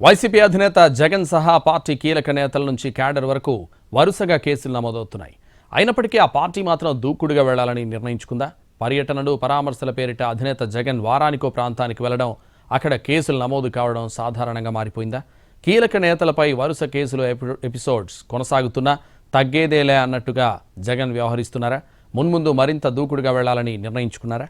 YCP అధినేత జగన్ సహా party కీలక నేతల నుంచి క్యాడర్ వరకు వరుసగా కేసులు నమోదవుతున్నాయి. అయినప్పటికీ ఆ పార్టీ మాత్రం దూకుడుగా వెళ్లాలని నిర్ణయించుకుందా? పర్యటనలు, పరామర్శల పేరిట అధినేత జగన్ వారానికో ప్రాంతానికి వెళ్లడం, అక్కడ కేసులు నమోదు కావడం సాధారణంగా మారిపోయిందా? కీలక నేతలపై వరుస కేసులు ఎపిసోడ్స్ కొనసాగుతున్నా తగ్గేదేలే అన్నట్టుగా జగన్ వ్యవహరిస్తున్నారా? మున్ముందు మరింత దూకుడుగా వెళ్లాలని నిర్ణయించుకున్నారా?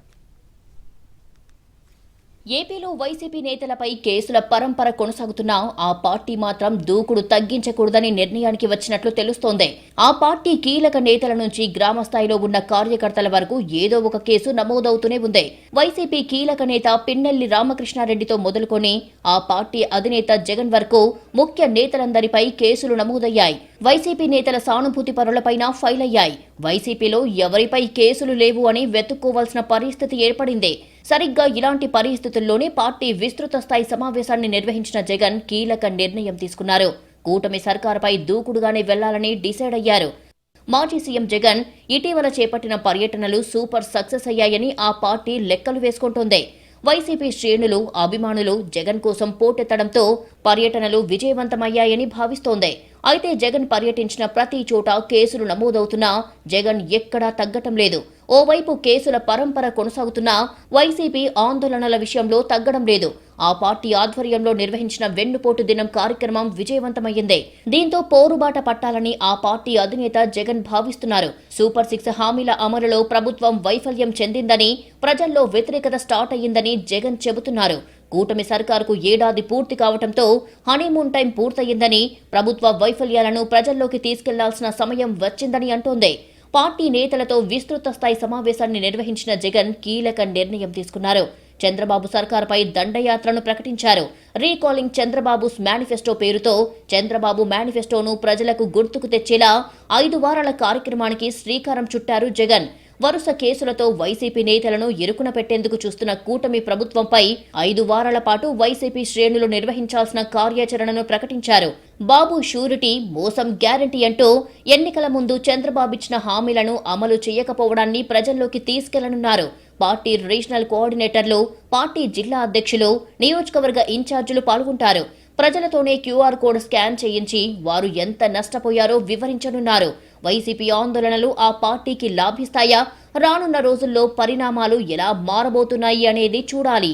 ఏపీలో వైసీపీ నేతలపై కేసుల పరంపర కొనసాగుతున్నా ఆ పార్టీ మాత్రం దూకుడు తగ్గించకూడదని నిర్ణయానికి వచ్చినట్లు తెలుస్తోంది. ఆ పార్టీ కీలక నేతల నుంచి గ్రామ స్థాయిలో ఉన్న కార్యకర్తల వరకు ఏదో ఒక కేసు నమోదవుతూనే ఉంది. వైసీపీ కీలక నేత పిన్నెల్లి రామకృష్ణారెడ్డితో మొదలుకొని ఆ పార్టీ అధినేత జగన్ వరకు ముఖ్య నేతలందరిపై కేసులు నమోదయ్యాయి. వైసీపీ నేతల సానుభూతి పరులపైన ఫైల్ అయ్యాయి. వైసీపీలో ఎవరిపై కేసులు లేవు అని వెతుక్కోవాల్సిన పరిస్థితి ఏర్పడింది. సరిగ్గా ఇలాంటి పరిస్థితుల్లోనే పార్టీ విస్తృత స్థాయి సమావేశాన్ని నిర్వహించిన జగన్ కీలక నిర్ణయం తీసుకున్నారు. కూటమి సర్కారుపై దూకుడుగానే వెళ్లాలని డిసైడ్ అయ్యారు. మాజీ సీఎం జగన్ ఇటీవల చేపట్టిన పర్యటనలు సూపర్ సక్సెస్ అయ్యాయని ఆ పార్టీ లెక్కలు వేసుకుంటోంది. వైసీపీ శ్రేణులు, అభిమానులు జగన్ కోసం పోటెత్తడంతో పర్యటనలు విజయవంతమయ్యాయని భావిస్తోంది. అయితే జగన్ పర్యటించిన ప్రతి చోట కేసులు నమోదవుతున్నా జగన్ ఎక్కడా తగ్గటం లేదు. ఓవైపు కేసుల పరంపర కొనసాగుతున్నా వైసీపీ ఆందోళనల విషయంలో తగ్గడం లేదు. ఆ పార్టీ ఆధ్వర్యంలో నిర్వహించిన వెన్నుపోటు దినం కార్యక్రమం విజయవంతమైంది. దీంతో పోరుబాట పట్టాలని ఆ పార్టీ అధినేత జగన్ భావిస్తున్నారు. సూపర్ 6 హామీల అమలులో ప్రభుత్వం వైఫల్యం చెందిందని, ప్రజల్లో వ్యతిరేకత స్టార్ట్ అయ్యిందని జగన్ చెబుతున్నారు. కూటమి సర్కారుకు ఏడాది పూర్తి కావడంతో హనీమూన్ టైం పూర్తయిందని, ప్రభుత్వ వైఫల్యాలను ప్రజల్లోకి తీసుకెళ్లాల్సిన సమయం వచ్చిందని అంటోంది. పార్టీ నేతలతో విస్తృత స్థాయి సమావేశాన్ని నిర్వహించిన జగన్ కీలక నిర్ణయం తీసుకున్నారు. చంద్రబాబు సర్కారుపై దండయాత్రను ప్రకటించారు. రీకాలింగ్ చంద్రబాబుస్ మేనిఫెస్టో పేరుతో చంద్రబాబు మేనిఫెస్టోను ప్రజలకు గుర్తుకు తెచ్చేలా 5 వారాల కార్యక్రమానికి శ్రీకారం చుట్టారు జగన్. వరుస కేసులతో వైసీపీ నేతలను ఇరుకున పెట్టేందుకు చూస్తున్న కూటమి ప్రభుత్వంపై 5 వారాల పాటు వైసీపీ శ్రేణులు నిర్వహించాల్సిన కార్యాచరణను ప్రకటించారు. బాబు షూరిటీ, మోసం గ్యారంటీ అంటూ ఎన్నికల ముందు చంద్రబాబు ఇచ్చిన హామీలను అమలు చేయకపోవడాన్ని ప్రజల్లోకి తీసుకెళ్లనున్నారు. పార్టీ రీజనల్ కోఆర్డినేటర్లు, పార్టీ జిల్లా అధ్యక్షులు, నియోజకవర్గ ఇన్ఛార్జీలు పాల్గొంటారు. ప్రజలతోనే క్యూఆర్ కోడ్ స్కాన్ చేయించి వారు ఎంత నష్టపోయారో వివరించనున్నారు. వైసీపీ ఆందోళనలు ఆ పార్టీకి లాభిస్తాయా? రానున్న రోజుల్లో పరిణామాలు ఎలా మారబోతున్నాయి అనేది చూడాలి.